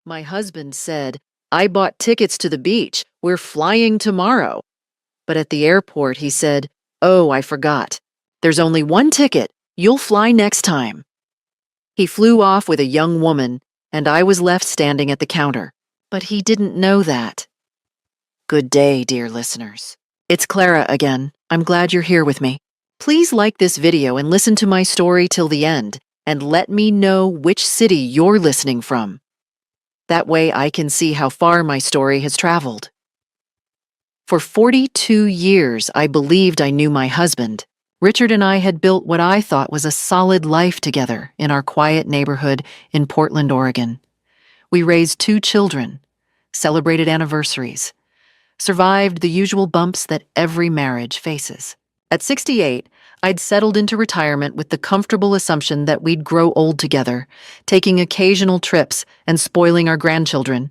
My husband said, I bought tickets to the beach. We're flying tomorrow. But at the airport, he said, Oh, I forgot. There's only one ticket. You'll fly next time. He flew off with a young woman, and I was left standing at the counter. But he didn't know that. Good day, dear listeners. It's Clara again. I'm glad you're here with me. Please like this video and listen to my story till the end, and let me know which city you're listening from. That way I can see how far my story has traveled. For 42 years, I believed I knew my husband. Richard and I had built what I thought was a solid life together in our quiet neighborhood in Portland, Oregon. We raised 2 children, celebrated anniversaries, survived the usual bumps that every marriage faces. At 68, I'd settled into retirement with the comfortable assumption that we'd grow old together, taking occasional trips and spoiling our grandchildren.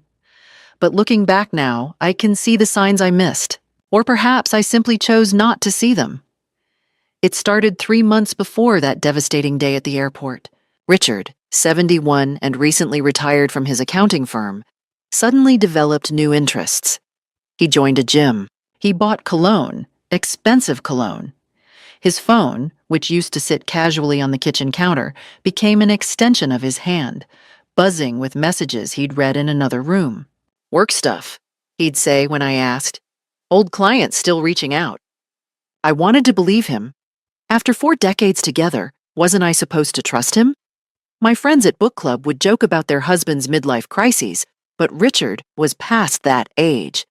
But looking back now, I can see the signs I missed, or perhaps I simply chose not to see them. It started 3 months before that devastating day at the airport. Richard, 71 and recently retired from his accounting firm, suddenly developed new interests. He joined a gym. He bought cologne, expensive cologne. His phone, which used to sit casually on the kitchen counter, became an extension of his hand, buzzing with messages he'd read in another room. Work stuff, he'd say when I asked. Old clients still reaching out. I wanted to believe him. After 4 decades together, wasn't I supposed to trust him? My friends at book club would joke about their husbands' midlife crises, but Richard was past that age.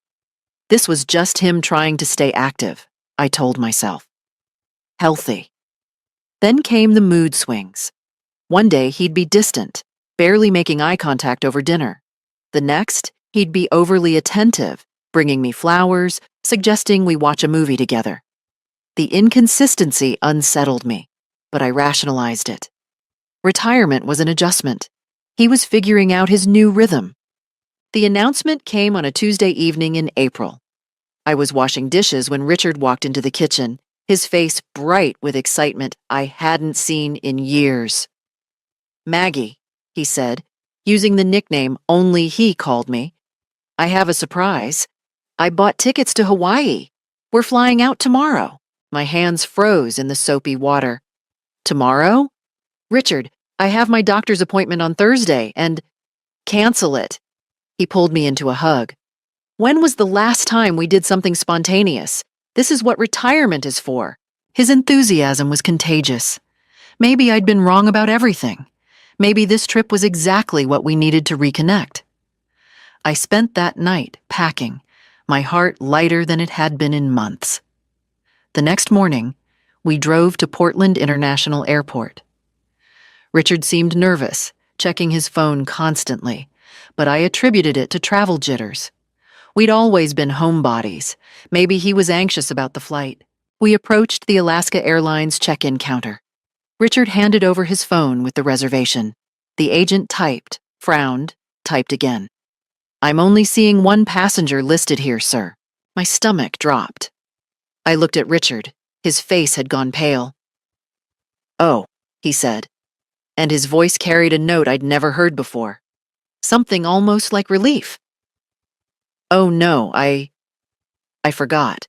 This was just him trying to stay active, I told myself. Healthy. Then came the mood swings. One day he'd be distant, barely making eye contact over dinner. The next, he'd be overly attentive, bringing me flowers, suggesting we watch a movie together. The inconsistency unsettled me, but I rationalized it. Retirement was an adjustment. He was figuring out his new rhythm. The announcement came on a Tuesday evening in April. I was washing dishes when Richard walked into the kitchen, his face bright with excitement I hadn't seen in years. Maggie, he said, using the nickname only he called me. I have a surprise. I bought tickets to Hawaii. We're flying out tomorrow. My hands froze in the soapy water. Tomorrow? Richard, I have my doctor's appointment on Thursday and… Cancel it. He pulled me into a hug. When was the last time we did something spontaneous? This is what retirement is for. His enthusiasm was contagious. Maybe I'd been wrong about everything. Maybe this trip was exactly what we needed to reconnect. I spent that night packing, my heart lighter than it had been in months. The next morning, we drove to Portland International Airport. Richard seemed nervous, checking his phone constantly, but I attributed it to travel jitters. We'd always been homebodies. Maybe he was anxious about the flight. We approached the Alaska Airlines check-in counter. Richard handed over his phone with the reservation. The agent typed, frowned, typed again. I'm only seeing 1 passenger listed here, sir. My stomach dropped. I looked at Richard. His face had gone pale. Oh, he said, and his voice carried a note I'd never heard before. Something almost like relief. Oh no, I forgot.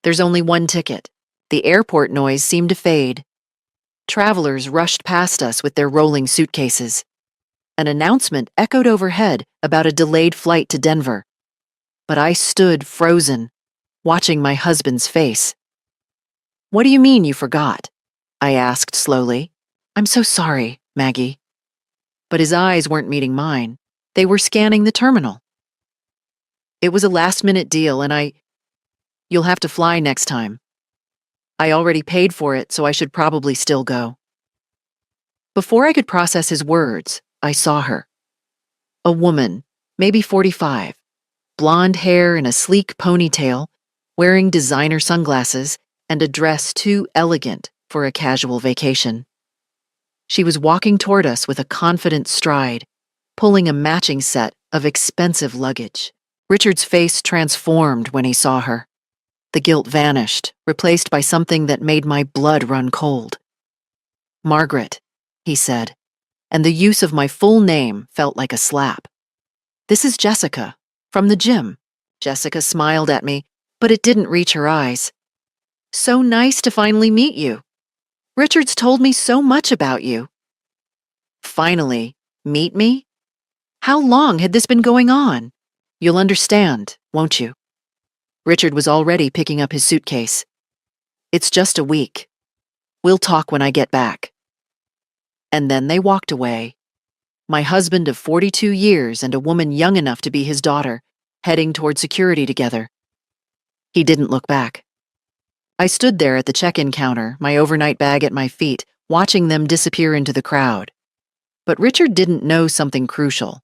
There's only 1 ticket. The airport noise seemed to fade. Travelers rushed past us with their rolling suitcases. An announcement echoed overhead about a delayed flight to Denver. But I stood frozen, watching my husband's face. What do you mean you forgot? I asked slowly. I'm so sorry, Maggie. But his eyes weren't meeting mine. They were scanning the terminal. It was a last-minute deal, and you'll have to fly next time. I already paid for it, so I should probably still go. Before I could process his words, I saw her. A woman, maybe 45, blonde hair in a sleek ponytail, wearing designer sunglasses and a dress too elegant for a casual vacation. She was walking toward us with a confident stride, pulling a matching set of expensive luggage. Richard's face transformed when he saw her. The guilt vanished, replaced by something that made my blood run cold. Margaret, he said, and the use of my full name felt like a slap. This is Jessica, from the gym. Jessica smiled at me, but it didn't reach her eyes. So nice to finally meet you. Richard's told me so much about you. Finally, meet me? How long had this been going on? You'll understand, won't you? Richard was already picking up his suitcase. It's just a week. We'll talk when I get back. And then they walked away. My husband of 42 years and a woman young enough to be his daughter, heading toward security together. He didn't look back. I stood there at the check-in counter, my overnight bag at my feet, watching them disappear into the crowd. But Richard didn't know something crucial.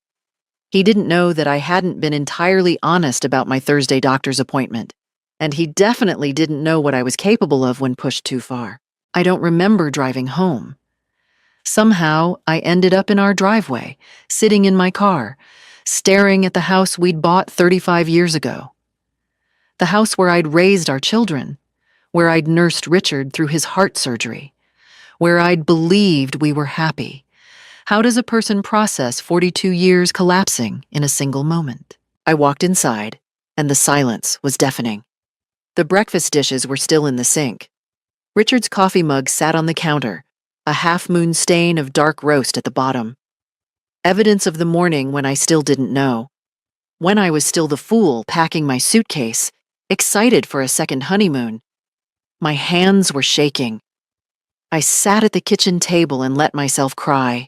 He didn't know that I hadn't been entirely honest about my Thursday doctor's appointment, and he definitely didn't know what I was capable of when pushed too far. I don't remember driving home. Somehow, I ended up in our driveway, sitting in my car, staring at the house we'd bought 35 years ago. The house where I'd raised our children, where I'd nursed Richard through his heart surgery, where I'd believed we were happy. How does a person process 42 years collapsing in a single moment? I walked inside, and the silence was deafening. The breakfast dishes were still in the sink. Richard's coffee mug sat on the counter, a half-moon stain of dark roast at the bottom. Evidence of the morning when I still didn't know. When I was still the fool packing my suitcase, excited for a second honeymoon. My hands were shaking. I sat at the kitchen table and let myself cry.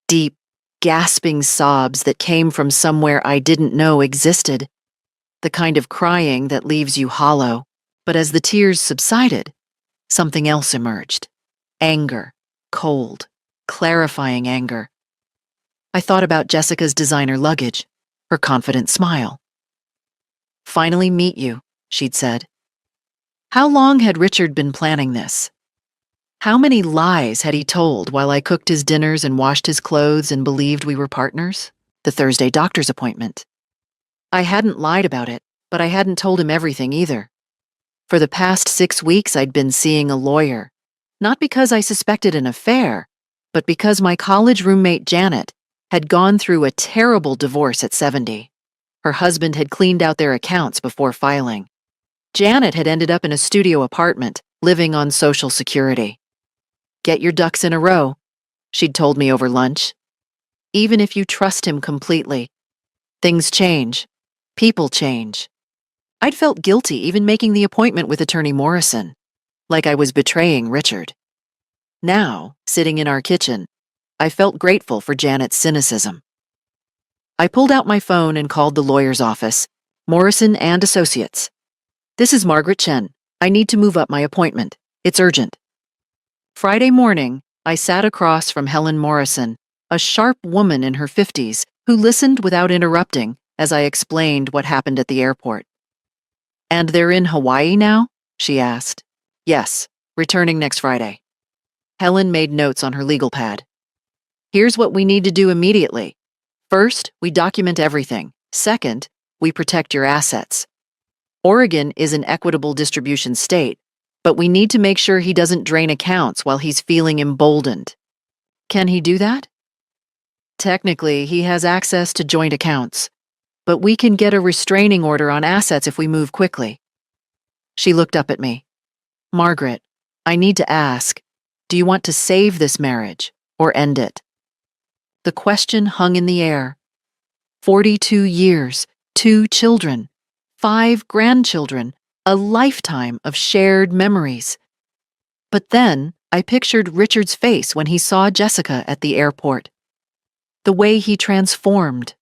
Deep, gasping sobs that came from somewhere I didn't know existed. The kind of crying that leaves you hollow. But as the tears subsided, something else emerged. Anger, cold, clarifying anger. I thought about Jessica's designer luggage, her confident smile. Finally meet you, she'd said. How long had Richard been planning this? How many lies had he told while I cooked his dinners and washed his clothes and believed we were partners? The Thursday doctor's appointment. I hadn't lied about it, but I hadn't told him everything either. For the past 6 weeks, I'd been seeing a lawyer, not because I suspected an affair, but because my college roommate Janet had gone through a terrible divorce at 70. Her husband had cleaned out their accounts before filing. Janet had ended up in a studio apartment, living on Social Security. Get your ducks in a row, she'd told me over lunch. Even if you trust him completely, things change. People change. I'd felt guilty even making the appointment with Attorney Morrison, like I was betraying Richard. Now, sitting in our kitchen, I felt grateful for Janet's cynicism. I pulled out my phone and called the lawyer's office, Morrison and Associates. This is Margaret Chen. I need to move up my appointment. It's urgent. Friday morning, I sat across from Helen Morrison, a sharp woman in her 50s who listened without interrupting as I explained what happened at the airport. And they're in Hawaii now? She asked. Yes, returning next Friday. Helen made notes on her legal pad. Here's what we need to do immediately. First, we document everything. Second, we protect your assets. Oregon is an equitable distribution state, but we need to make sure he doesn't drain accounts while he's feeling emboldened. Can he do that? Technically, he has access to joint accounts, but we can get a restraining order on assets if we move quickly. She looked up at me. Margaret, I need to ask, do you want to save this marriage or end it? The question hung in the air. 42 years, 2 children, 5 grandchildren, a lifetime of shared memories. But then I pictured Richard's face when he saw Jessica at the airport. The way he transformed.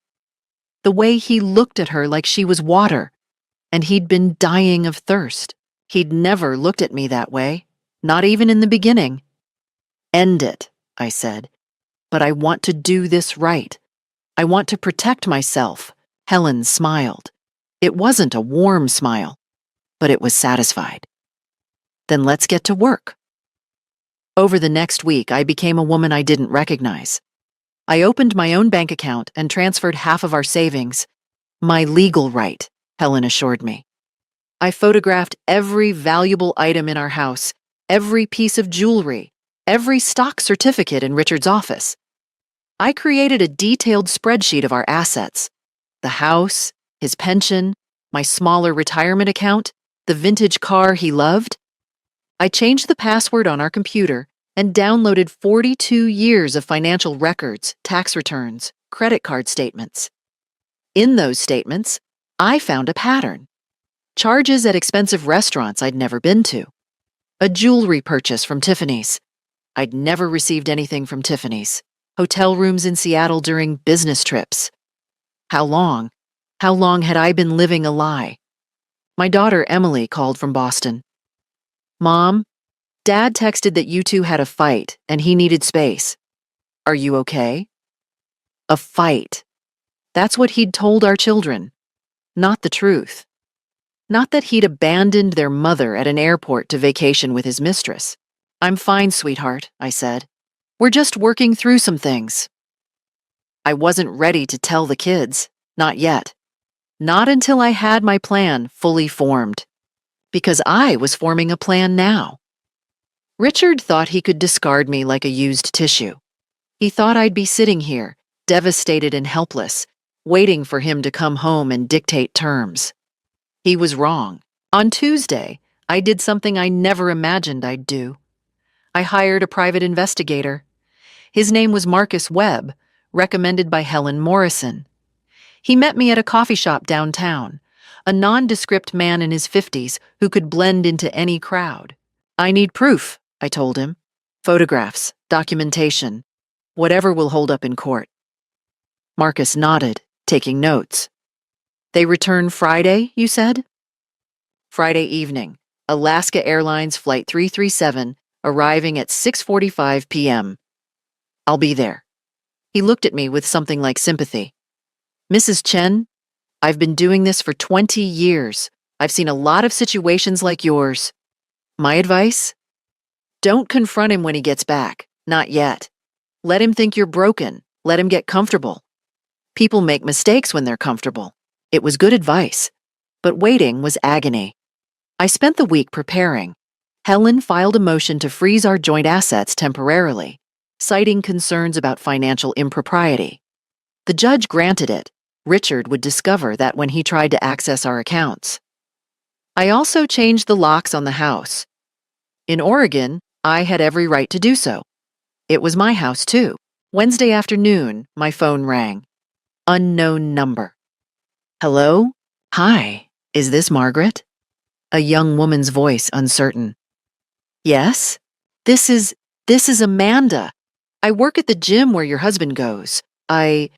The way he looked at her like she was water, and he'd been dying of thirst. He'd never looked at me that way, not even in the beginning. End it, I said. But I want to do this right. I want to protect myself. Helen smiled. It wasn't a warm smile, but it was satisfied. Then let's get to work. Over the next week, I became a woman I didn't recognize. I opened my own bank account and transferred half of our savings. My legal right, Helen assured me. I photographed every valuable item in our house, every piece of jewelry, every stock certificate in Richard's office. I created a detailed spreadsheet of our assets, The house, his pension, my smaller retirement account, the vintage car he loved. I changed the password on our computer and downloaded 42 years of financial records, tax returns, credit card statements. In those statements, I found a pattern. Charges at expensive restaurants I'd never been to. A jewelry purchase from Tiffany's. I'd never received anything from Tiffany's. Hotel rooms in Seattle during business trips. How long? How long had I been living a lie? My daughter Emily called from Boston. Mom, Dad texted that you two had a fight and he needed space. Are you okay? A fight. That's what he'd told our children. Not the truth. Not that he'd abandoned their mother at an airport to vacation with his mistress. I'm fine, sweetheart, I said. We're just working through some things. I wasn't ready to tell the kids. Not yet. Not until I had my plan fully formed. Because I was forming a plan now. Richard thought he could discard me like a used tissue. He thought I'd be sitting here, devastated and helpless, waiting for him to come home and dictate terms. He was wrong. On Tuesday, I did something I never imagined I'd do. I hired a private investigator. His name was Marcus Webb, recommended by Helen Morrison. He met me at a coffee shop downtown, a nondescript man in his 50s who could blend into any crowd. I need proof, I told him. Photographs, documentation, whatever will hold up in court. Marcus nodded, taking notes. They return Friday, you said? Friday evening, Alaska Airlines Flight 337, arriving at 6:45 p.m. I'll be there. He looked at me with something like sympathy. Mrs. Chen, I've been doing this for 20 years. I've seen a lot of situations like yours. My advice? Don't confront him when he gets back. Not yet. Let him think you're broken. Let him get comfortable. People make mistakes when they're comfortable. It was good advice. But waiting was agony. I spent the week preparing. Helen filed a motion to freeze our joint assets temporarily, citing concerns about financial impropriety. The judge granted it. Richard would discover that when he tried to access our accounts. I also changed the locks on the house. In Oregon, I had every right to do so. It was my house, too. Wednesday afternoon, my phone rang. Unknown number. Hello? Hi, is this Margaret? A young woman's voice, uncertain. Yes? This is Amanda. I work at the gym where your husband goes. I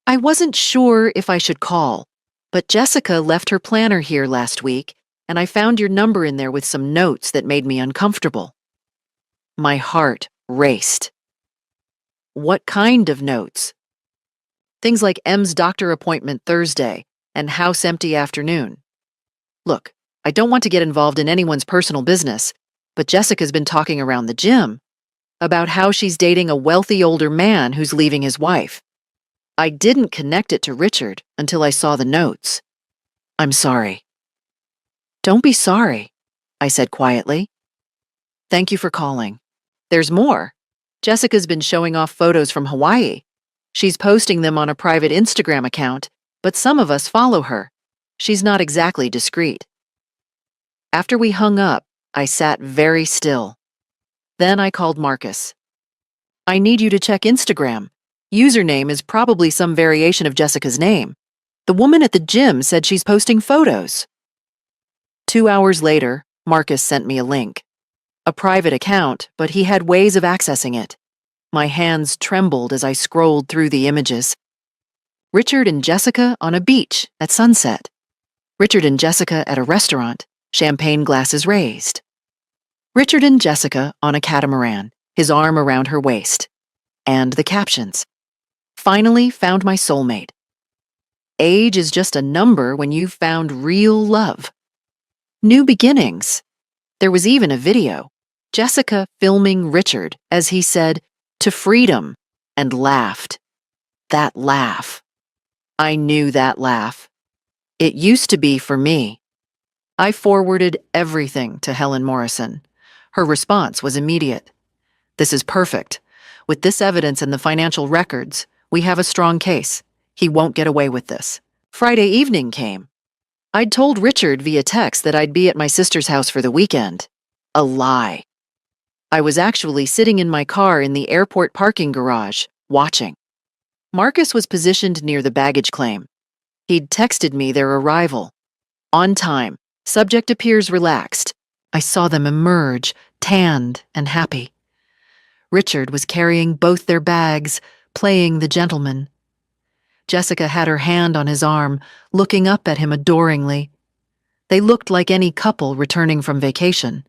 wasn't sure if I should call, but Jessica left her planner here last week, and I found your number in there with some notes that made me uncomfortable. My heart raced. What kind of notes? Things like M's doctor appointment Thursday and house empty afternoon. Look, I don't want to get involved in anyone's personal business, but Jessica's been talking around the gym about how she's dating a wealthy older man who's leaving his wife. I didn't connect it to Richard until I saw the notes. I'm sorry. Don't be sorry, I said quietly. Thank you for calling. There's more. Jessica's been showing off photos from Hawaii. She's posting them on a private Instagram account, but some of us follow her. She's not exactly discreet. After we hung up, I sat very still. Then I called Marcus. I need you to check Instagram. Username is probably some variation of Jessica's name. The woman at the gym said she's posting photos. 2 hours later, Marcus sent me a link. A private account, but he had ways of accessing it. My hands trembled as I scrolled through the images. Richard and Jessica on a beach at sunset. Richard and Jessica at a restaurant, champagne glasses raised. Richard and Jessica on a catamaran, his arm around her waist. And the captions. Finally found my soulmate. Age is just a number when you've found real love. New beginnings. There was even a video. Jessica filming Richard as he said, "To freedom," and laughed. That laugh. I knew that laugh. It used to be for me. I forwarded everything to Helen Morrison. Her response was immediate. This is perfect. With this evidence and the financial records, we have a strong case. He won't get away with this. Friday evening came. I'd told Richard via text that I'd be at my sister's house for the weekend. A lie. I was actually sitting in my car in the airport parking garage, watching. Marcus was positioned near the baggage claim. He'd texted me their arrival. On time. Subject appears relaxed. I saw them emerge, tanned and happy. Richard was carrying both their bags, playing the gentleman. Jessica had her hand on his arm, looking up at him adoringly. They looked like any couple returning from vacation.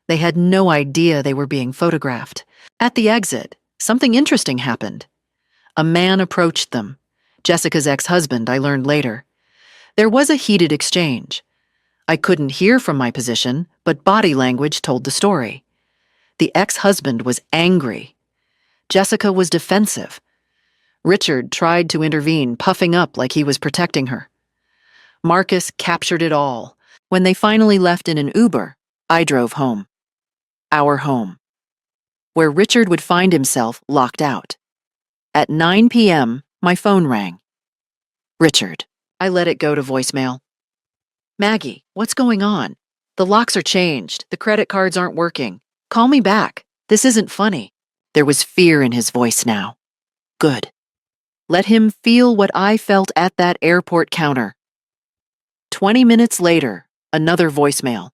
They had no idea they were being photographed. At the exit, something interesting happened. A man approached them. Jessica's ex-husband, I learned later. There was a heated exchange. I couldn't hear from my position, but body language told the story. The ex-husband was angry. Jessica was defensive. Richard tried to intervene, puffing up like he was protecting her. Marcus captured it all. When they finally left in an Uber, I drove home. Our home. Where Richard would find himself locked out. At 9 p.m., my phone rang. Richard. I let it go to voicemail. Maggie, what's going on? The locks are changed. The credit cards aren't working. Call me back. This isn't funny. There was fear in his voice now. Good. Let him feel what I felt at that airport counter. 20 minutes later, another voicemail.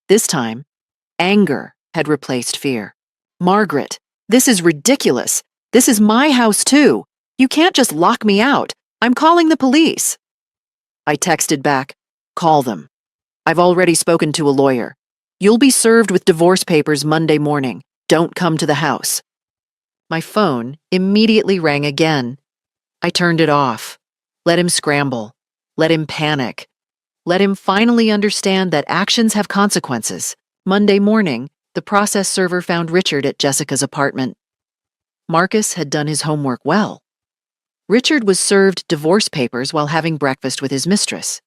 This time, anger had replaced fear. Margaret, this is ridiculous. This is my house too. You can't just lock me out. I'm calling the police. I texted back, call them. I've already spoken to a lawyer. You'll be served with divorce papers Monday morning. Don't come to the house. My phone immediately rang again. I turned it off. Let him scramble. Let him panic. Let him finally understand that actions have consequences. Monday morning, the process server found Richard at Jessica's apartment. Marcus had done his homework well. Richard was served divorce papers while having breakfast with his mistress.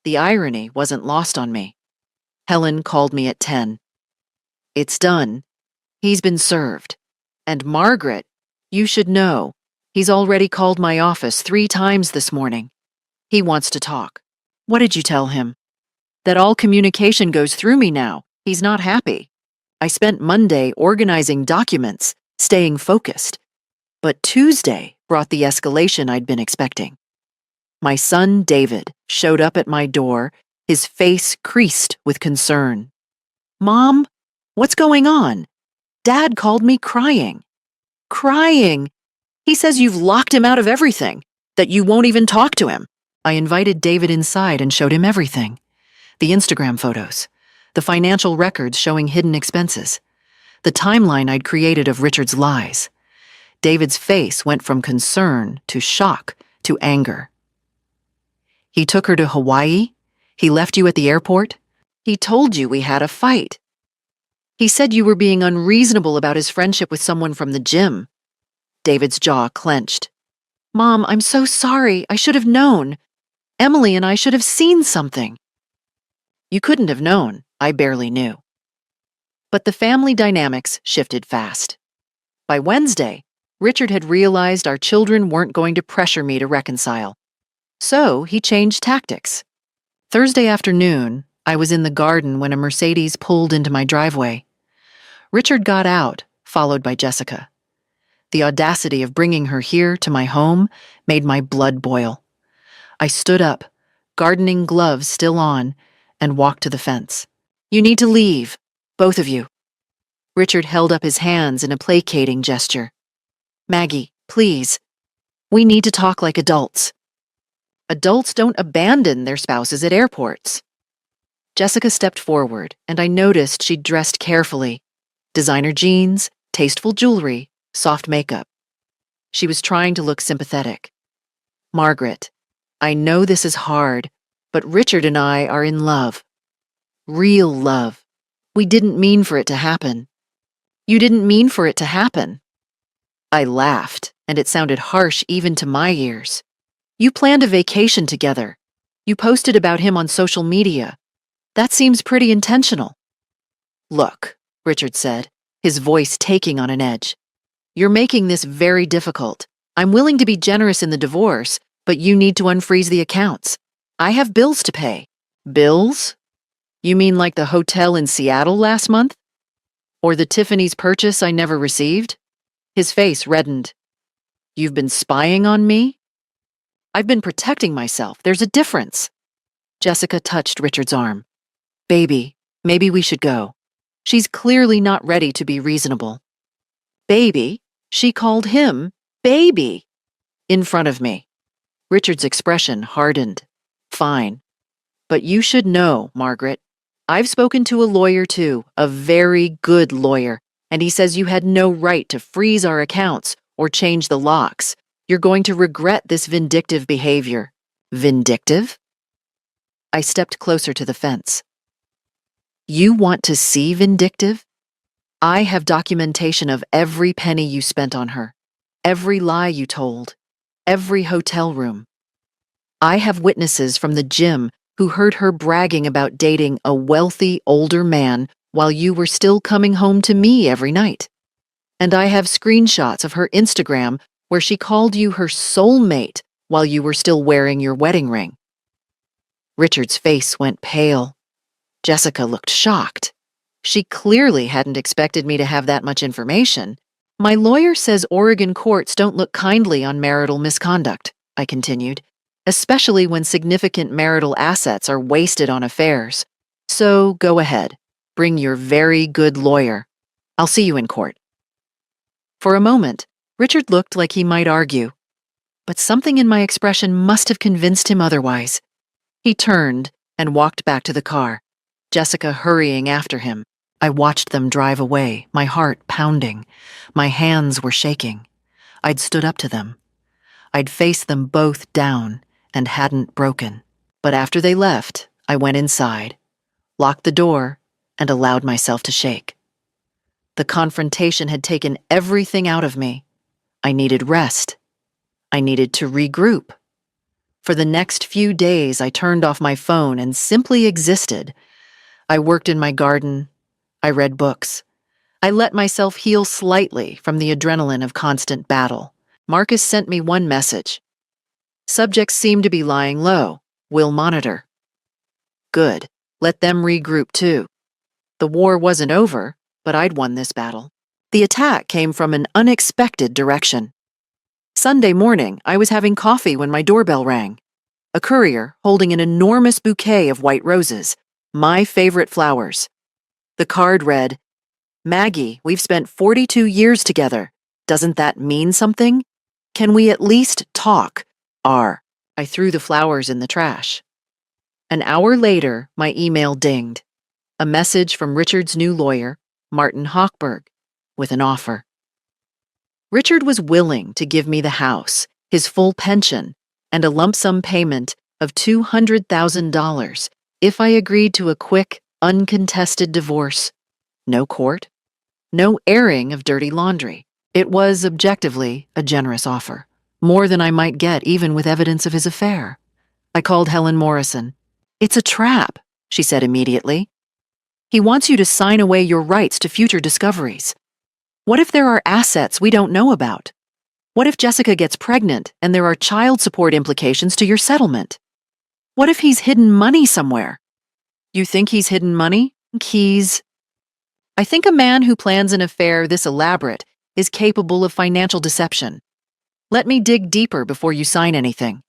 The irony wasn't lost on me. Helen called me at 10. It's done. He's been served. And Margaret, you should know, he's already called my office 3 times this morning. He wants to talk. What did you tell him? That all communication goes through me now. He's not happy. I spent Monday organizing documents, staying focused. But Tuesday brought the escalation I'd been expecting. My son, David, showed up at my door, his face creased with concern. Mom, what's going on? Dad called me crying. Crying. He says you've locked him out of everything, that you won't even talk to him. I invited David inside and showed him everything. The Instagram photos, the financial records showing hidden expenses, the timeline I'd created of Richard's lies. David's face went from concern to shock to anger. He took her to Hawaii? He left you at the airport? He told you we had a fight. He said you were being unreasonable about his friendship with someone from the gym. David's jaw clenched. Mom, I'm so sorry. I should have known. Emily and I should have seen something. You couldn't have known. I barely knew. But the family dynamics shifted fast. By Wednesday, Richard had realized our children weren't going to pressure me to reconcile. So he changed tactics. Thursday afternoon, I was in the garden when a Mercedes pulled into my driveway. Richard got out, followed by Jessica. The audacity of bringing her here to my home made my blood boil. I stood up, gardening gloves still on, and walked to the fence. You need to leave, both of you. Richard held up his hands in a placating gesture. Maggie, please. We need to talk like adults. Adults don't abandon their spouses at airports. Jessica stepped forward, and I noticed she'd dressed carefully. Designer jeans, tasteful jewelry, soft makeup. She was trying to look sympathetic. Margaret, I know this is hard, but Richard and I are in love. Real love. We didn't mean for it to happen. You didn't mean for it to happen. I laughed, and it sounded harsh even to my ears. You planned a vacation together. You posted about him on social media. That seems pretty intentional. Look, Richard said, his voice taking on an edge. You're making this very difficult. I'm willing to be generous in the divorce, but you need to unfreeze the accounts. I have bills to pay. Bills? You mean like the hotel in Seattle last month? Or the Tiffany's purchase I never received? His face reddened. You've been spying on me? I've been protecting myself. There's a difference. Jessica touched Richard's arm. Baby, maybe we should go. She's clearly not ready to be reasonable. Baby? She called him baby. In front of me. Richard's expression hardened. Fine. But you should know, Margaret. I've spoken to a lawyer too, a very good lawyer, and he says you had no right to freeze our accounts or change the locks. You're going to regret this vindictive behavior. Vindictive? I stepped closer to the fence. You want to see vindictive? I have documentation of every penny you spent on her, every lie you told, every hotel room. I have witnesses from the gym who heard her bragging about dating a wealthy older man while you were still coming home to me every night. And I have screenshots of her Instagram where she called you her soulmate while you were still wearing your wedding ring. Richard's face went pale. Jessica looked shocked. She clearly hadn't expected me to have that much information. My lawyer says Oregon courts don't look kindly on marital misconduct, I continued, especially when significant marital assets are wasted on affairs. So go ahead. Bring your very good lawyer. I'll see you in court. For a moment, Richard looked like he might argue, but something in my expression must have convinced him otherwise. He turned and walked back to the car, Jessica hurrying after him. I watched them drive away, my heart pounding. My hands were shaking. I'd stood up to them. I'd faced them both down and hadn't broken. But after they left, I went inside, locked the door, and allowed myself to shake. The confrontation had taken everything out of me. I needed rest. I needed to regroup. For the next few days, I turned off my phone and simply existed. I worked in my garden. I read books. I let myself heal slightly from the adrenaline of constant battle. Marcus sent me one message. Subjects seem to be lying low. We'll monitor. Good. Let them regroup too. The war wasn't over, but I'd won this battle. The attack came from an unexpected direction. Sunday morning, I was having coffee when my doorbell rang. A courier holding an enormous bouquet of white roses, my favorite flowers. The card read, Maggie, we've spent 42 years together. Doesn't that mean something? Can we at least talk? R. I threw the flowers in the trash. An hour later, my email dinged. A message from Richard's new lawyer, Martin Hochberg, with an offer. Richard was willing to give me the house, his full pension, and a lump sum payment of $200,000 if I agreed to a quick, uncontested divorce. No court. No airing of dirty laundry. It was, objectively, a generous offer. More than I might get even with evidence of his affair. I called Helen Morrison. It's a trap, she said immediately. He wants you to sign away your rights to future discoveries. What if there are assets we don't know about? What if Jessica gets pregnant and there are child support implications to your settlement? What if he's hidden money somewhere? You think he's hidden money? I think a man who plans an affair this elaborate is capable of financial deception. Let me dig deeper before you sign anything.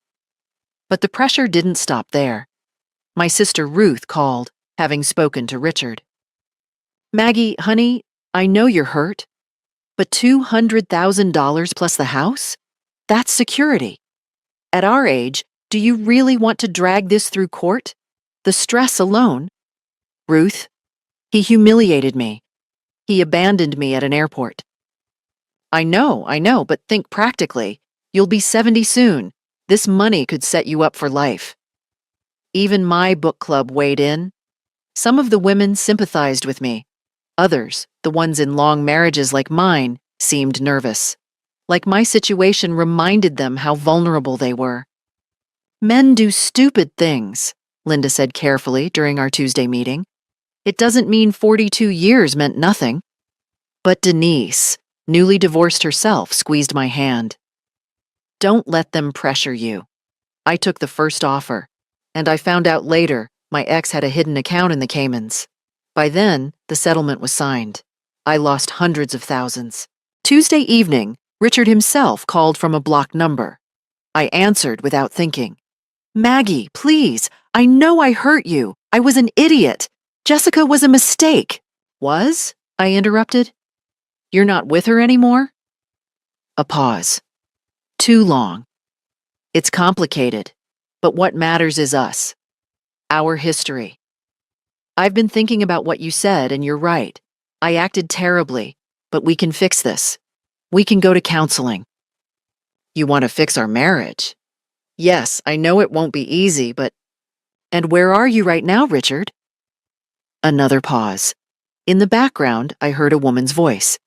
But the pressure didn't stop there. My sister Ruth called, having spoken to Richard. Maggie, honey, I know you're hurt, but $200,000 plus the house? That's security. At our age, do you really want to drag this through court? The stress alone? Ruth, he humiliated me. He abandoned me at an airport. I know, but think practically. You'll be 70 soon. This money could set you up for life. Even my book club weighed in. Some of the women sympathized with me. Others, the ones in long marriages like mine, seemed nervous. Like my situation reminded them how vulnerable they were. Men do stupid things, Linda said carefully during our Tuesday meeting. It doesn't mean 42 years meant nothing. But Denise, newly divorced herself, squeezed my hand. Don't let them pressure you. I took the first offer, and I found out later my ex had a hidden account in the Caymans. By then, the settlement was signed. I lost hundreds of thousands. Tuesday evening, Richard himself called from a blocked number. I answered without thinking. Maggie, please, I know I hurt you. I was an idiot. Jessica was a mistake. Was? I interrupted. You're not with her anymore? A pause. Too long. It's complicated, but what matters is us. Our history. I've been thinking about what you said, and you're right. I acted terribly, but we can fix this. We can go to counseling. You want to fix our marriage? Yes, I know it won't be easy, but... And where are you right now, Richard? Another pause. In the background, I heard a woman's voice.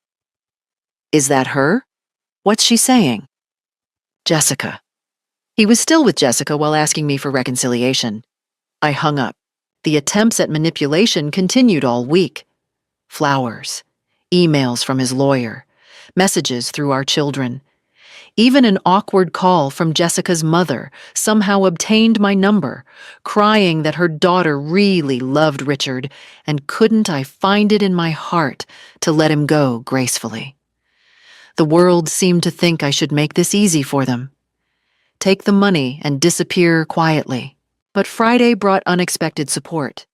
Is that her? What's she saying? Jessica. He was still with Jessica while asking me for reconciliation. I hung up. The attempts at manipulation continued all week. Flowers, emails from his lawyer, messages through our children. Even an awkward call from Jessica's mother somehow obtained my number, crying that her daughter really loved Richard, and couldn't I find it in my heart to let him go gracefully. The world seemed to think I should make this easy for them. Take the money and disappear quietly. But Friday brought unexpected support.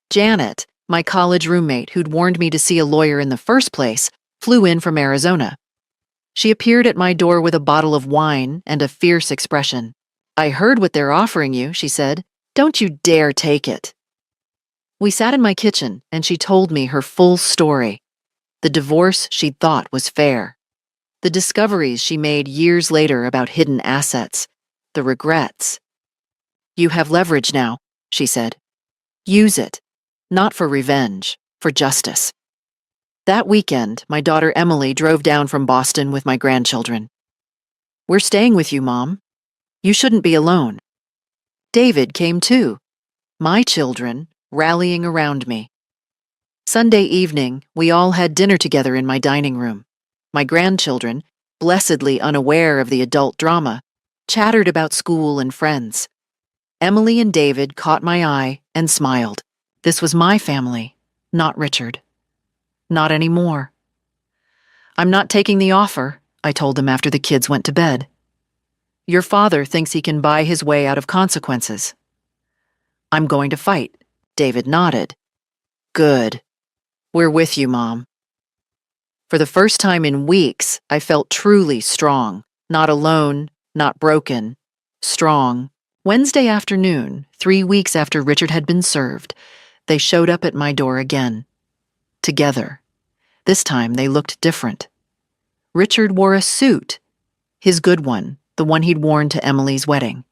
Janet, my college roommate who'd warned me to see a lawyer in the first place, flew in from Arizona. She appeared at my door with a bottle of wine and a fierce expression. I heard what they're offering you, she said. Don't you dare take it. We sat in my kitchen and she told me her full story. The divorce she'd thought was fair. The discoveries she made years later about hidden assets. The regrets. You have leverage now, she said. Use it. Not for revenge, for justice. That weekend, my daughter Emily drove down from Boston with my grandchildren. We're staying with you, Mom. You shouldn't be alone. David came too. My children, rallying around me. Sunday evening, we all had dinner together in my dining room. My grandchildren, blessedly unaware of the adult drama, chattered about school and friends. Emily and David caught my eye and smiled. This was my family, not Richard. Not anymore. I'm not taking the offer, I told them after the kids went to bed. Your father thinks he can buy his way out of consequences. I'm going to fight, David nodded. Good. We're with you, Mom. For the first time in weeks, I felt truly strong. Not alone, not broken. Strong. Wednesday afternoon, 3 weeks after Richard had been served, they showed up at my door again. Together. This time they looked different. Richard wore a suit. His good one, the one he'd worn to Emily's wedding.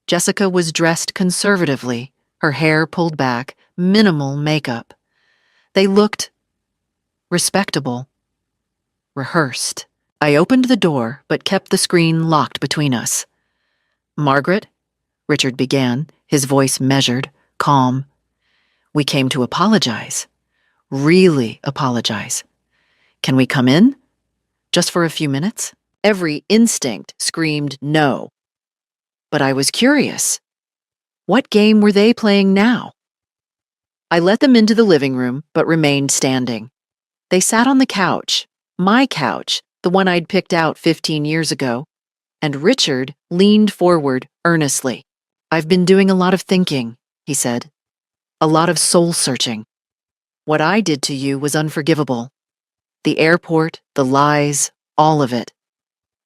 Jessica was dressed conservatively, her hair pulled back, minimal makeup. They looked respectable. Rehearsed. I opened the door, but kept the screen locked between us. Margaret, Richard began, his voice measured, calm. We came to apologize. Really apologize. Can we come in? Just for a few minutes? Every instinct screamed no. But I was curious. What game were they playing now? I let them into the living room, but remained standing. They sat on the couch, my couch, the one I'd picked out 15 years ago, and Richard leaned forward earnestly. I've been doing a lot of thinking, he said. A lot of soul-searching. What I did to you was unforgivable. The airport, the lies, all of it.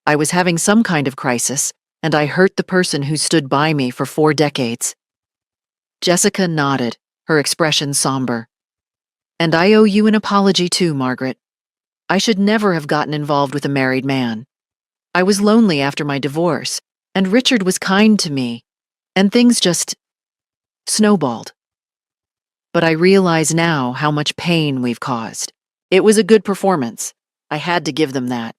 I was having some kind of crisis, and I hurt the person who stood by me for 4 decades. Jessica nodded, her expression somber. And I owe you an apology too, Margaret. I should never have gotten involved with a married man. I was lonely after my divorce, and Richard was kind to me, and things just snowballed. But I realize now how much pain we've caused. It was a good performance. I had to give them that.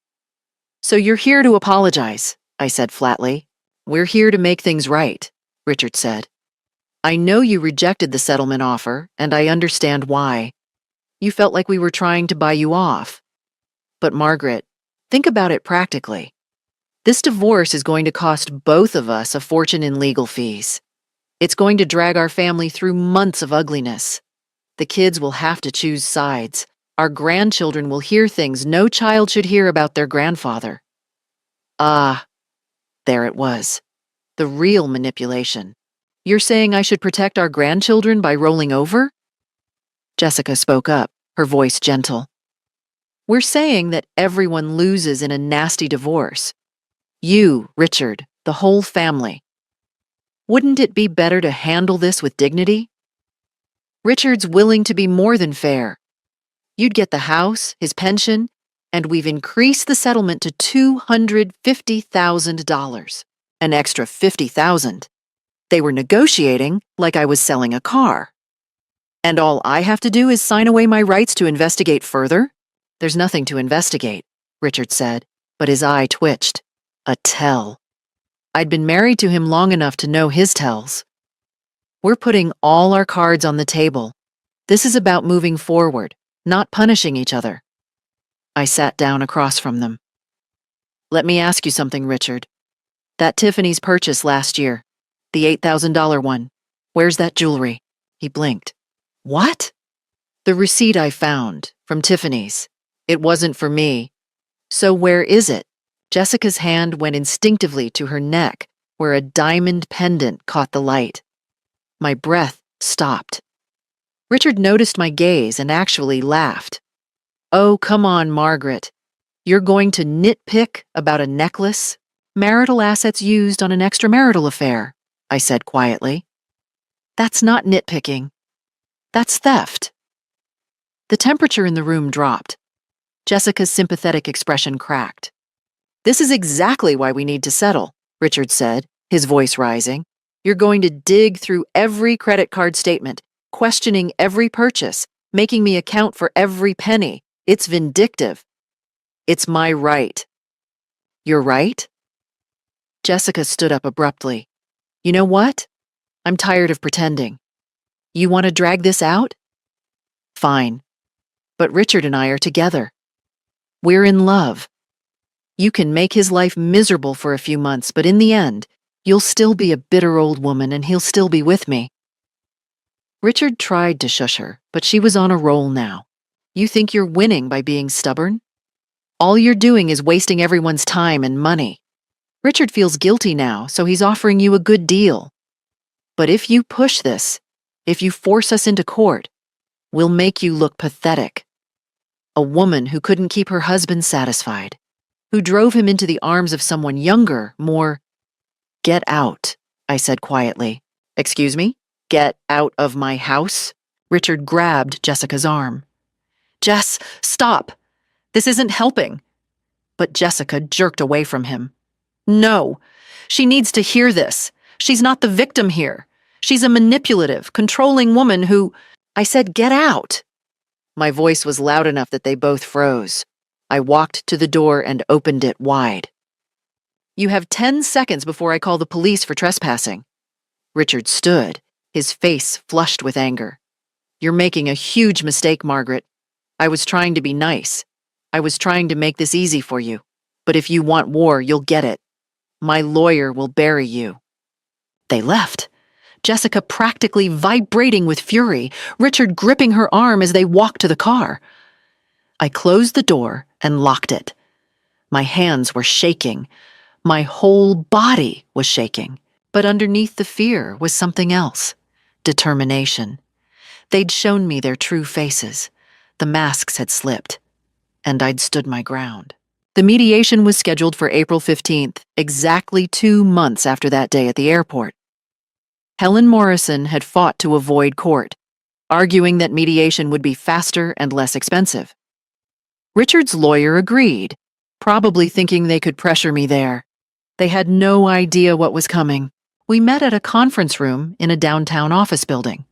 So you're here to apologize, I said flatly. We're here to make things right, Richard said. I know you rejected the settlement offer, and I understand why. You felt like we were trying to buy you off. But Margaret, think about it practically. This divorce is going to cost both of us a fortune in legal fees. It's going to drag our family through months of ugliness. The kids will have to choose sides. Our grandchildren will hear things no child should hear about their grandfather. Ah, there it was. The real manipulation. You're saying I should protect our grandchildren by rolling over? Jessica spoke up, her voice gentle. We're saying that everyone loses in a nasty divorce. You, Richard, the whole family. Wouldn't it be better to handle this with dignity? Richard's willing to be more than fair. You'd get the house, his pension, and we've increased the settlement to $250,000. An extra $50,000. They were negotiating like I was selling a car. And all I have to do is sign away my rights to investigate further? There's nothing to investigate, Richard said, but his eye twitched. A tell. I'd been married to him long enough to know his tells. We're putting all our cards on the table. This is about moving forward, not punishing each other. I sat down across from them. Let me ask you something, Richard. That Tiffany's purchase last year, the $8,000 one, where's that jewelry? He blinked. What? The receipt I found, from Tiffany's. It wasn't for me. So where is it? Jessica's hand went instinctively to her neck, where a diamond pendant caught the light. My breath stopped. Richard noticed my gaze and actually laughed. Oh, come on, Margaret. You're going to nitpick about a necklace? Marital assets used on an extramarital affair, I said quietly. That's not nitpicking. That's theft. The temperature in the room dropped. Jessica's sympathetic expression cracked. This is exactly why we need to settle, Richard said, his voice rising. You're going to dig through every credit card statement, questioning every purchase, making me account for every penny. It's vindictive. It's my right. Your right? Jessica stood up abruptly. You know what? I'm tired of pretending. You want to drag this out? Fine. But Richard and I are together. We're in love. You can make his life miserable for a few months, but in the end, you'll still be a bitter old woman and he'll still be with me. Richard tried to shush her, but she was on a roll now. You think you're winning by being stubborn? All you're doing is wasting everyone's time and money. Richard feels guilty now, so he's offering you a good deal. But if you push this, if you force us into court, we'll make you look pathetic. A woman who couldn't keep her husband satisfied, who drove him into the arms of someone younger, more. Get out, I said quietly. Excuse me? Get out of my house? Richard grabbed Jessica's arm. Jess, stop. This isn't helping. But Jessica jerked away from him. No, she needs to hear this. She's not the victim here. She's a manipulative, controlling woman who. I said, get out. My voice was loud enough that they both froze. I walked to the door and opened it wide. You have 10 seconds before I call the police for trespassing. Richard stood, his face flushed with anger. You're making a huge mistake, Margaret. I was trying to be nice. I was trying to make this easy for you. But if you want war, you'll get it. My lawyer will bury you. They left. Jessica practically vibrating with fury, Richard gripping her arm as they walked to the car. I closed the door and locked it. My hands were shaking. My whole body was shaking. But underneath the fear was something else. Determination. They'd shown me their true faces. The masks had slipped. And I'd stood my ground. The mediation was scheduled for April 15th, exactly 2 months after that day at the airport. Helen Morrison had fought to avoid court, arguing that mediation would be faster and less expensive. Richard's lawyer agreed, probably thinking they could pressure me there. They had no idea what was coming. We met at a conference room in a downtown office building.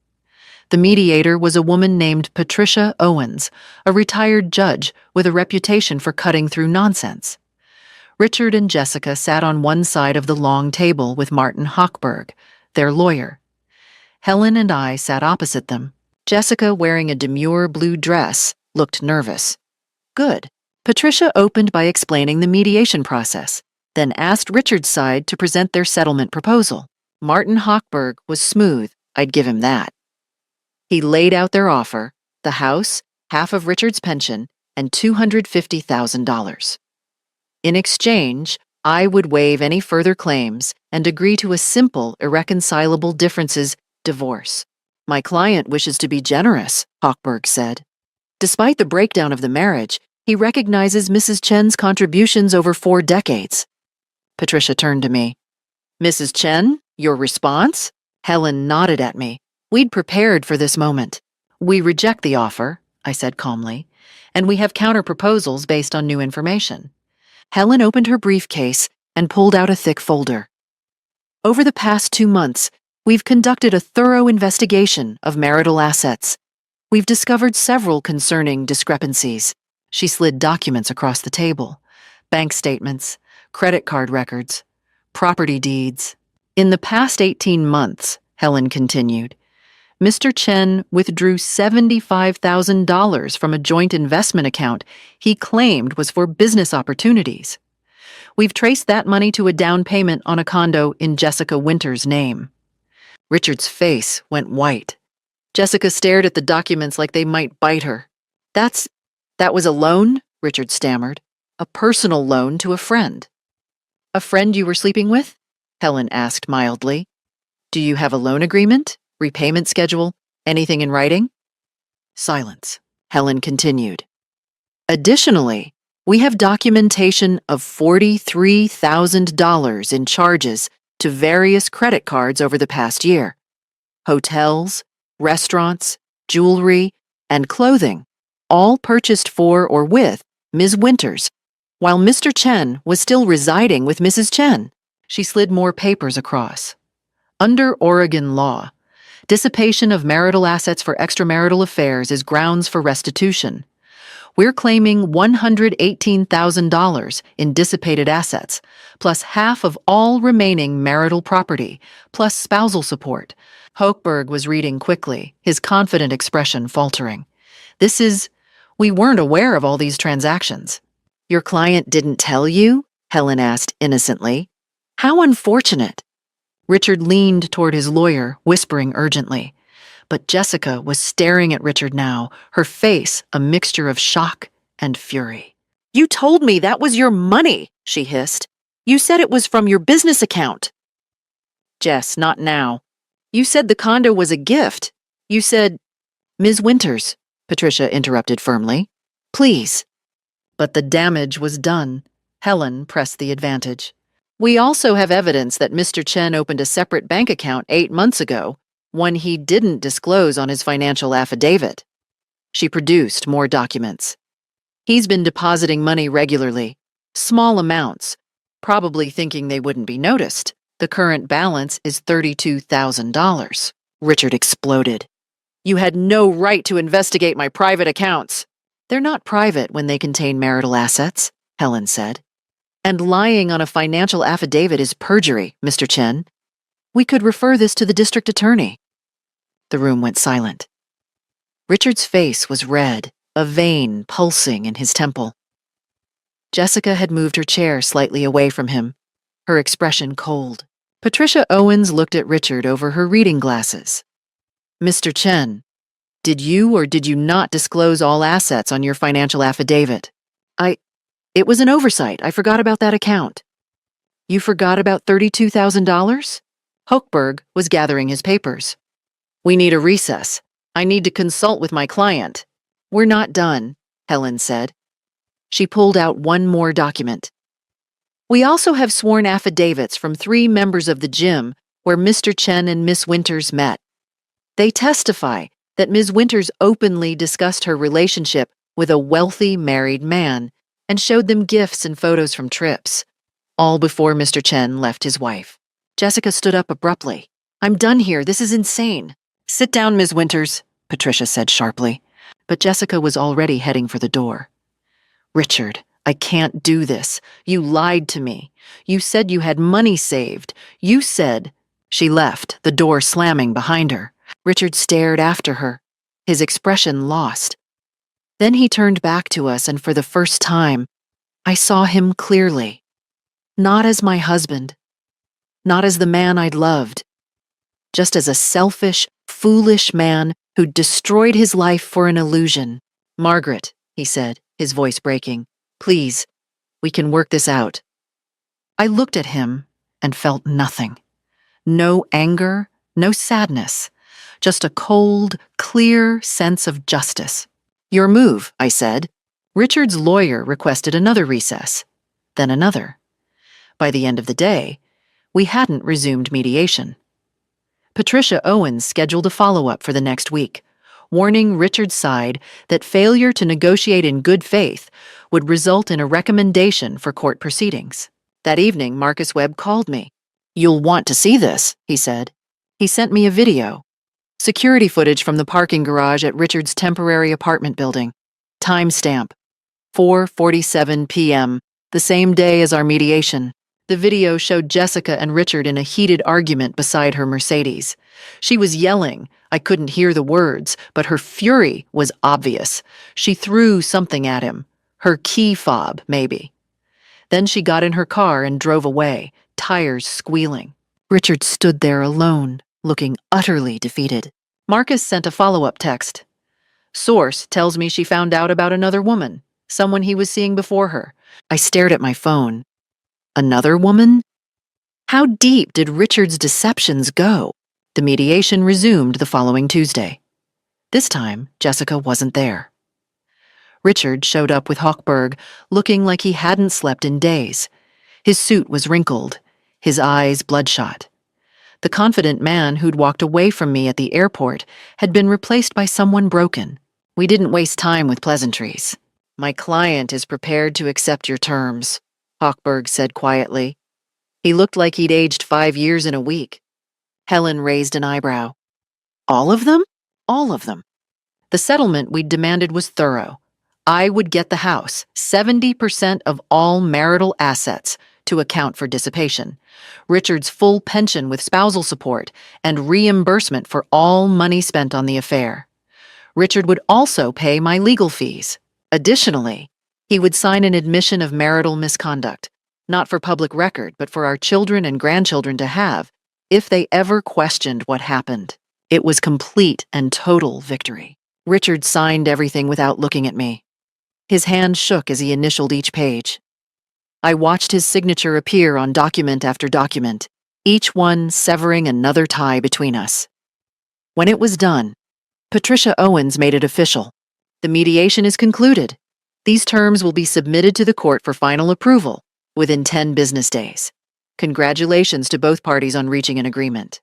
The mediator was a woman named Patricia Owens, a retired judge with a reputation for cutting through nonsense. Richard and Jessica sat on one side of the long table with Martin Hochberg, their lawyer. Helen and I sat opposite them. Jessica, wearing a demure blue dress, looked nervous. Good. Patricia opened by explaining the mediation process. then asked Richard's side to present their settlement proposal. Martin Hochberg was smooth, I'd give him that. He laid out their offer, the house, half of Richard's pension, and $250,000. In exchange, I would waive any further claims and agree to a simple, irreconcilable differences divorce. My client wishes to be generous, Hochberg said. Despite the breakdown of the marriage, he recognizes Mrs. Chen's contributions over 4 decades. Patricia turned to me. Mrs. Chen, your response? Helen nodded at me. We'd prepared for this moment. We reject the offer, I said calmly, and we have counter-proposals based on new information. Helen opened her briefcase and pulled out a thick folder. Over the past 2 months, we've conducted a thorough investigation of marital assets. We've discovered several concerning discrepancies. She slid documents across the table. Bank statements, credit card records, property deeds. In the past 18 months, Helen continued, Mr. Chen withdrew $75,000 from a joint investment account he claimed was for business opportunities. We've traced that money to a down payment on a condo in Jessica Winter's name. Richard's face went white. Jessica stared at the documents like they might bite her. That was a loan? Richard stammered. A personal loan to a friend. A friend you were sleeping with? Helen asked mildly. Do you have a loan agreement? Repayment schedule? Anything in writing? Silence. Helen continued. Additionally, we have documentation of $43,000 in charges to various credit cards over the past year. Hotels, restaurants, jewelry, and clothing, all purchased for or with Ms. Winters, while Mr. Chen was still residing with Mrs. Chen. She slid more papers across. Under Oregon law, dissipation of marital assets for extramarital affairs is grounds for restitution. We're claiming $118,000 in dissipated assets, plus half of all remaining marital property, plus spousal support. Hochberg was reading quickly, his confident expression faltering. We weren't aware of all these transactions. Your client didn't tell you? Helen asked innocently. How unfortunate. Richard leaned toward his lawyer, whispering urgently. But Jessica was staring at Richard now, her face a mixture of shock and fury. You told me that was your money, she hissed. You said it was from your business account. Jess, not now. You said the condo was a gift. You said, Ms. Winters, Patricia interrupted firmly. Please. But the damage was done. Helen pressed the advantage. We also have evidence that Mr. Chen opened a separate bank account 8 months ago, one he didn't disclose on his financial affidavit. She produced more documents. He's been depositing money regularly, small amounts, probably thinking they wouldn't be noticed. The current balance is $32,000. Richard exploded. You had no right to investigate my private accounts. They're not private when they contain marital assets, Helen said. And lying on a financial affidavit is perjury, Mr. Chen. We could refer this to the district attorney. The room went silent. Richard's face was red, a vein pulsing in his temple. Jessica had moved her chair slightly away from him, her expression cold. Patricia Owens looked at Richard over her reading glasses. Mr. Chen, did you or did you not disclose all assets on your financial affidavit? It was an oversight. I forgot about that account. You forgot about $32,000? Hochberg was gathering his papers. We need a recess. I need to consult with my client. We're not done, Helen said. She pulled out one more document. We also have sworn affidavits from 3 members of the gym where Mr. Chen and Miss Winters met. They testify that Ms. Winters openly discussed her relationship with a wealthy married man and showed them gifts and photos from trips, all before Mr. Chen left his wife. Jessica stood up abruptly. I'm done here. This is insane. Sit down, Ms. Winters, Patricia said sharply. But Jessica was already heading for the door. Richard, I can't do this. You lied to me. You said you had money saved. You said... She left, the door slamming behind her. Richard stared after her, his expression lost. Then he turned back to us, and for the first time, I saw him clearly. Not as my husband. Not as the man I'd loved. Just as a selfish, foolish man who'd destroyed his life for an illusion. Margaret, he said, his voice breaking, please, we can work this out. I looked at him and felt nothing. No anger, no sadness, just a cold, clear sense of justice. Your move, I said. Richard's lawyer requested another recess, then another. By the end of the day, we hadn't resumed mediation. Patricia Owens scheduled a follow-up for the next week, warning Richard's side that failure to negotiate in good faith would result in a recommendation for court proceedings. That evening, Marcus Webb called me. You'll want to see this, he said. He sent me a video. Security footage from the parking garage at Richard's temporary apartment building. Timestamp, 4:47 p.m., the same day as our mediation. The video showed Jessica and Richard in a heated argument beside her Mercedes. She was yelling. I couldn't hear the words, but her fury was obvious. She threw something at him. Her key fob, maybe. Then she got in her car and drove away, tires squealing. Richard stood there alone, looking utterly defeated. Marcus sent a follow-up text. Source tells me she found out about another woman, someone he was seeing before her. I stared at my phone. Another woman? How deep did Richard's deceptions go? The mediation resumed the following Tuesday. This time, Jessica wasn't there. Richard showed up with Hochberg, looking like he hadn't slept in days. His suit was wrinkled, his eyes bloodshot. The confident man who'd walked away from me at the airport had been replaced by someone broken. We didn't waste time with pleasantries. My client is prepared to accept your terms, Hochberg said quietly. He looked like he'd aged 5 years in a week. Helen raised an eyebrow. All of them? All of them. The settlement we'd demanded was thorough. I would get the house, 70% of all marital assets, to account for dissipation, Richard's full pension with spousal support, and reimbursement for all money spent on the affair. Richard would also pay my legal fees. Additionally, he would sign an admission of marital misconduct, not for public record, but for our children and grandchildren to have, if they ever questioned what happened. It was complete and total victory. Richard signed everything without looking at me. His hand shook as he initialed each page. I watched his signature appear on document after document, each one severing another tie between us. When it was done, Patricia Owens made it official. The mediation is concluded. These terms will be submitted to the court for final approval within 10 business days. Congratulations to both parties on reaching an agreement.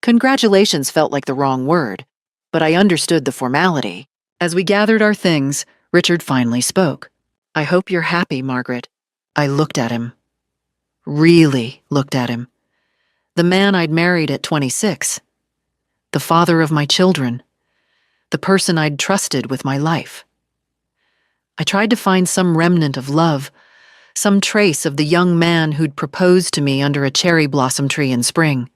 Congratulations felt like the wrong word, but I understood the formality. As we gathered our things, Richard finally spoke. I hope you're happy, Margaret. I looked at him. Really looked at him. The man I'd married at 26. The father of my children. The person I'd trusted with my life. I tried to find some remnant of love, some trace of the young man who'd proposed to me under a cherry blossom tree in spring.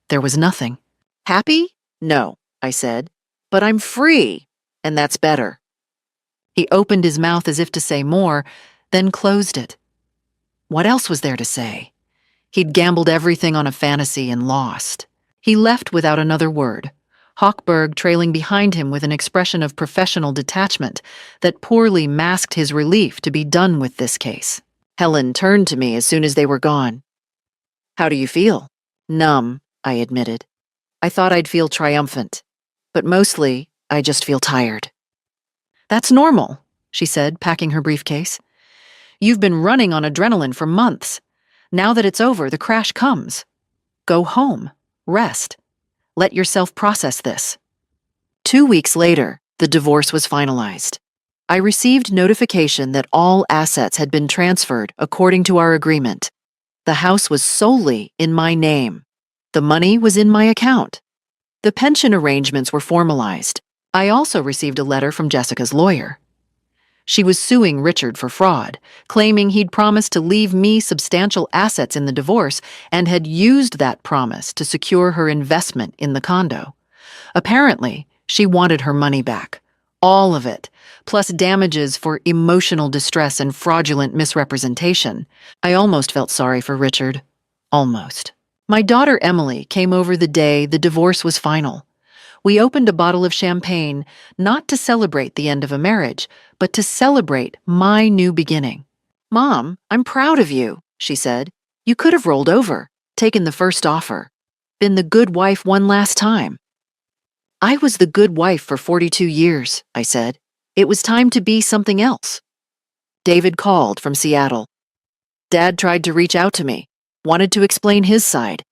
There was nothing. Happy? No, I said. But I'm free, and that's better. He opened his mouth as if to say more, then closed it. What else was there to say? He'd gambled everything on a fantasy and lost. He left without another word, Hochberg trailing behind him with an expression of professional detachment that poorly masked his relief to be done with this case. Helen turned to me as soon as they were gone. How do you feel? Numb, I admitted. I thought I'd feel triumphant, but mostly I just feel tired. That's normal, she said, packing her briefcase. You've been running on adrenaline for months. Now that it's over, the crash comes. Go home. Rest. Let yourself process this. 2 weeks later, the divorce was finalized. I received notification that all assets had been transferred according to our agreement. The house was solely in my name. The money was in my account. The pension arrangements were formalized. I also received a letter from Jessica's lawyer. She was suing Richard for fraud, claiming he'd promised to leave me substantial assets in the divorce and had used that promise to secure her investment in the condo. Apparently, she wanted her money back, All of it, plus damages for emotional distress and fraudulent misrepresentation. I almost felt sorry for Richard. Almost. My daughter Emily came over the day the divorce was final. We opened a bottle of champagne, not to celebrate the end of a marriage, but to celebrate my new beginning. "Mom, I'm proud of you," she said. "You could have rolled over, taken the first offer, been the good wife one last time." "I was the good wife for 42 years," I said. "It was time to be something else." David called from Seattle. Dad tried to reach out to me, wanted to explain his side.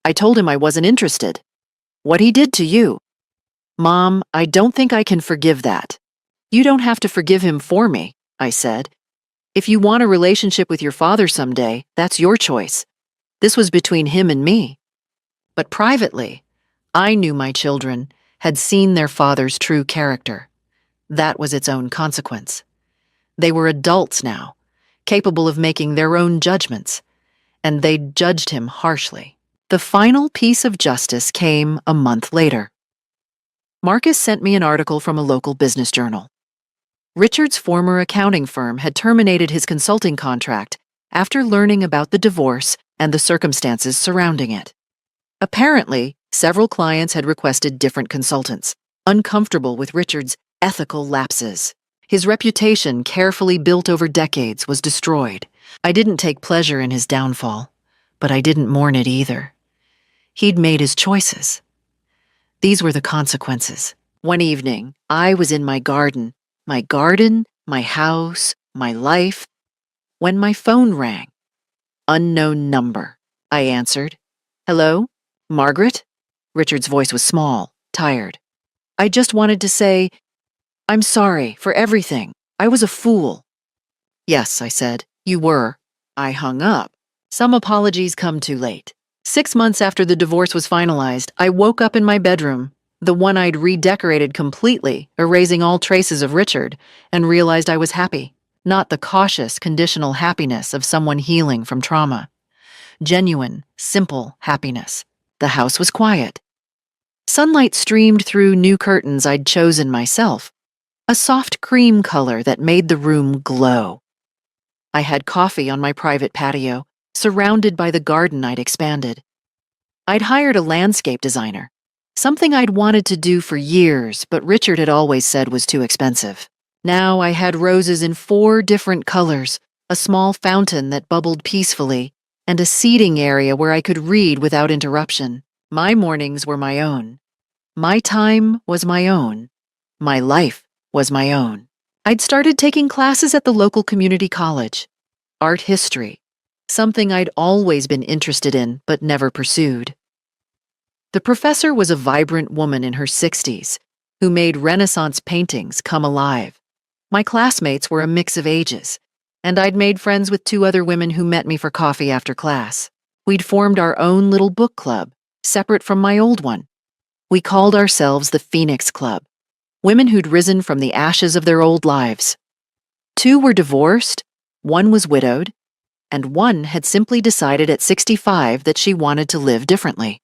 I told him I wasn't interested. "What he did to you?" "Mom, I don't think I can forgive that." "You don't have to forgive him for me," I said. "If you want a relationship with your father someday, that's your choice. This was between him and me." But privately, I knew my children had seen their father's true character. That was its own consequence. They were adults now, capable of making their own judgments, and they judged him harshly. The final piece of justice came a month later. Marcus sent me an article from a local business journal. Richard's former accounting firm had terminated his consulting contract after learning about the divorce and the circumstances surrounding it. Apparently, several clients had requested different consultants, uncomfortable with Richard's ethical lapses. His reputation, carefully built over decades, was destroyed. I didn't take pleasure in his downfall, but I didn't mourn it either. He'd made his choices. These were the consequences. One evening, I was in my garden, my house, my life, when my phone rang. Unknown number. I answered. "Hello? Margaret?" Richard's voice was small, tired. "I just wanted to say, I'm sorry for everything. I was a fool." "Yes," I said, "you were." I hung up. Some apologies come too late. 6 months after the divorce was finalized, I woke up in my bedroom, the one I'd redecorated completely, erasing all traces of Richard, and realized I was happy. Not the cautious, conditional happiness of someone healing from trauma. Genuine, simple happiness. The house was quiet. Sunlight streamed through new curtains I'd chosen myself, a soft cream color that made the room glow. I had coffee on my private patio, surrounded by the garden I'd expanded. I'd hired a landscape designer, something I'd wanted to do for years, but Richard had always said was too expensive. Now I had roses in 4 different colors, a small fountain that bubbled peacefully, and a seating area where I could read without interruption. My mornings were my own. My time was my own. My life was my own. I'd started taking classes at the local community college. Art history, something I'd always been interested in but never pursued. The professor was a vibrant woman in her 60s who made Renaissance paintings come alive. My classmates were a mix of ages, and I'd made friends with 2 other women who met me for coffee after class. We'd formed our own little book club, separate from my old one. We called ourselves the Phoenix Club, women who'd risen from the ashes of their old lives. 2 were divorced, 1 was widowed, and 1 had simply decided at 65 that she wanted to live differently.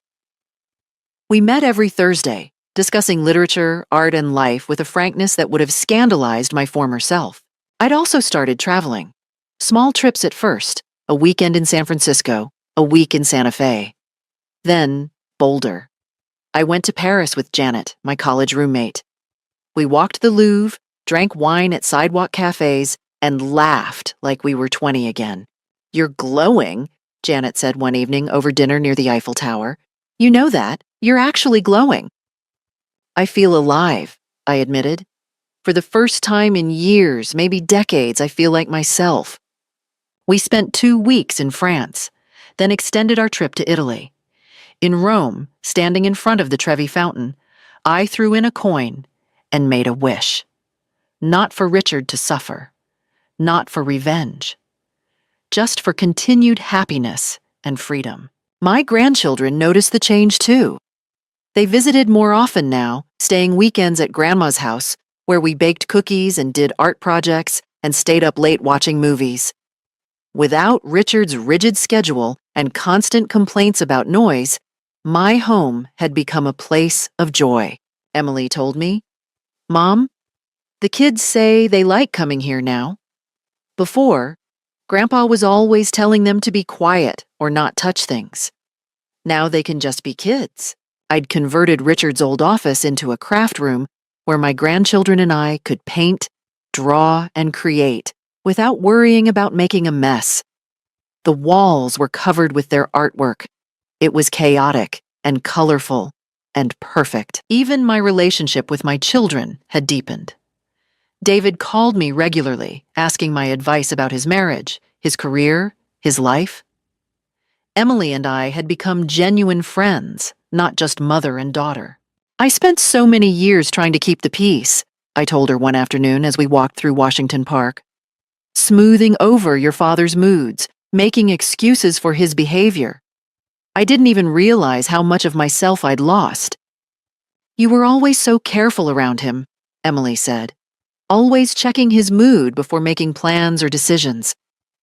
We met every Thursday, discussing literature, art, and life with a frankness that would have scandalized my former self. I'd also started traveling. Small trips at first, a weekend in San Francisco, a week in Santa Fe. Then, Boulder. I went to Paris with Janet, my college roommate. We walked the Louvre, drank wine at sidewalk cafes, and laughed like we were 20 again. "You're glowing," Janet said one evening over dinner near the Eiffel Tower. "You know that. You're actually glowing." "I feel alive," I admitted. "For the first time in years, maybe decades, I feel like myself." We spent 2 weeks in France, then extended our trip to Italy. In Rome, standing in front of the Trevi Fountain, I threw in a coin and made a wish. Not for Richard to suffer, not for revenge, just for continued happiness and freedom. My grandchildren noticed the change too. They visited more often now, staying weekends at Grandma's house, where we baked cookies and did art projects and stayed up late watching movies. Without Richard's rigid schedule and constant complaints about noise, my home had become a place of joy. Emily told me, "Mom, The kids say they like coming here now. Before, Grandpa was always telling them to be quiet or not touch things. Now they can just be kids. I'd converted Richard's old office into a craft room where my grandchildren and I could paint, draw, and create without worrying about making a mess. The walls were covered with their artwork. It was chaotic and colorful and perfect. Even my relationship with my children had deepened. David called me regularly, asking my advice about his marriage, his career, his life. Emily and I had become genuine friends, not just mother and daughter. I spent so many years trying to keep the peace, I told her one afternoon as we walked through Washington Park. Smoothing over your father's moods, making excuses for his behavior. I didn't even realize how much of myself I'd lost. You were always so careful around him, Emily said. Always checking his mood before making plans or decisions.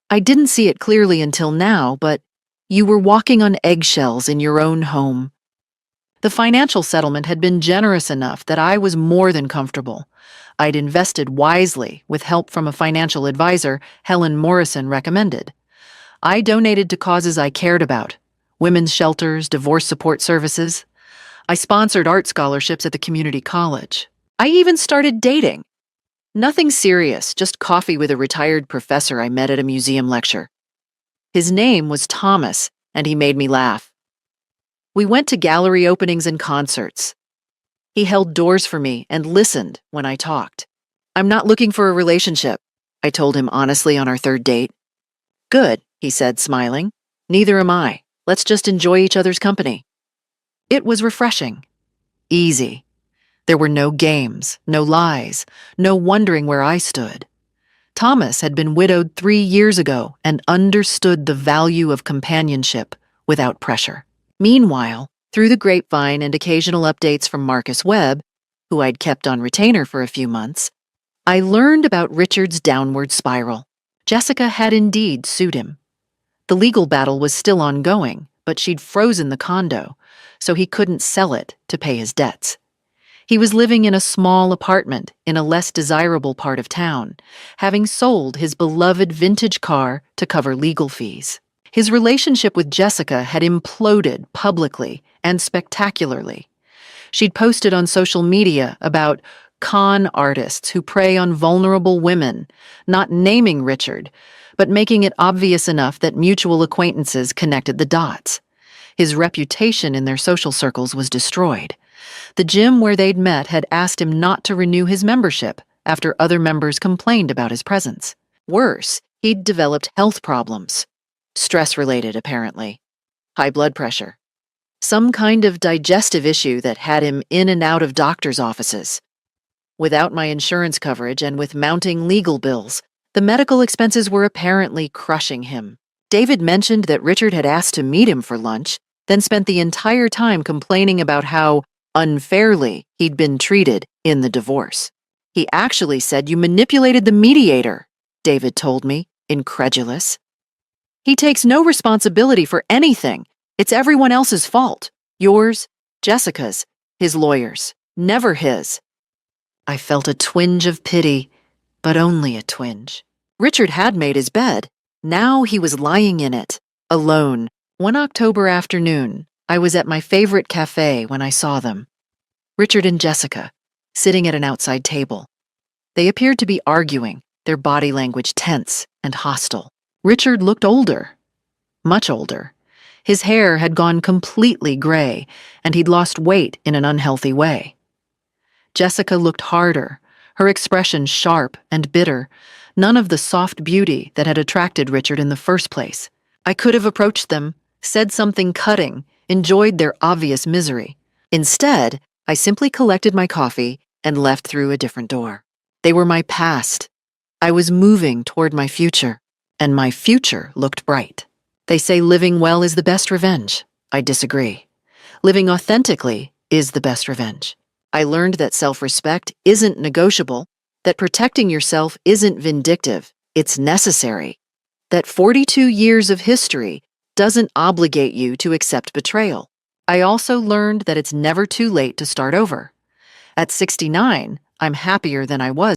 I didn't see it clearly until now, but you were walking on eggshells in your own home. The financial settlement had been generous enough that I was more than comfortable. I'd invested wisely with help from a financial advisor Helen Morrison recommended. I donated to causes I cared about, women's shelters, divorce support services. I sponsored art scholarships at the community college. I even started dating. Nothing serious, just coffee with a retired professor I met at a museum lecture. His name was Thomas, and he made me laugh. We went to gallery openings and concerts. He held doors for me and listened when I talked. I'm not looking for a relationship, I told him honestly on our third date. Good, he said, smiling. Neither am I. Let's just enjoy each other's company. It was refreshing. Easy. There were no games, no lies, no wondering where I stood. Thomas had been widowed 3 years ago and understood the value of companionship without pressure. Meanwhile, through the grapevine and occasional updates from Marcus Webb, who I'd kept on retainer for a few months, I learned about Richard's downward spiral. Jessica had indeed sued him. The legal battle was still ongoing, but she'd frozen the condo, so he couldn't sell it to pay his debts. He was living in a small apartment in a less desirable part of town, having sold his beloved vintage car to cover legal fees. His relationship with Jessica had imploded publicly and spectacularly. She'd posted on social media about con artists who prey on vulnerable women, not naming Richard, but making it obvious enough that mutual acquaintances connected the dots. His reputation in their social circles was destroyed. The gym where they'd met had asked him not to renew his membership after other members complained about his presence. Worse, he'd developed health problems. Stress-related, apparently. High blood pressure. Some kind of digestive issue that had him in and out of doctor's offices. Without my insurance coverage and with mounting legal bills, the medical expenses were apparently crushing him. David mentioned that Richard had asked to meet him for lunch, then spent the entire time complaining about how unfairly he'd been treated in the divorce. He actually said you manipulated the mediator, David told me, incredulous. He takes no responsibility for anything. It's everyone else's fault. Yours, Jessica's, his lawyers, never his. I felt a twinge of pity, but only a twinge. Richard had made his bed. Now he was lying in it, alone. One October afternoon, I was at my favorite cafe when I saw them. Richard and Jessica, sitting at an outside table. They appeared to be arguing, their body language tense and hostile. Richard looked older, much older. His hair had gone completely gray, and he'd lost weight in an unhealthy way. Jessica looked harder, her expression sharp and bitter, none of the soft beauty that had attracted Richard in the first place. I could have approached them, said something cutting, enjoyed their obvious misery. Instead, I simply collected my coffee and left through a different door. They were my past. I was moving toward my future, and my future looked bright. They say living well is the best revenge. I disagree. Living authentically is the best revenge. I learned that self-respect isn't negotiable, that protecting yourself isn't vindictive, it's necessary, that 42 years of history doesn't obligate you to accept betrayal. I also learned that it's never too late to start over. At 69, I'm happier than I was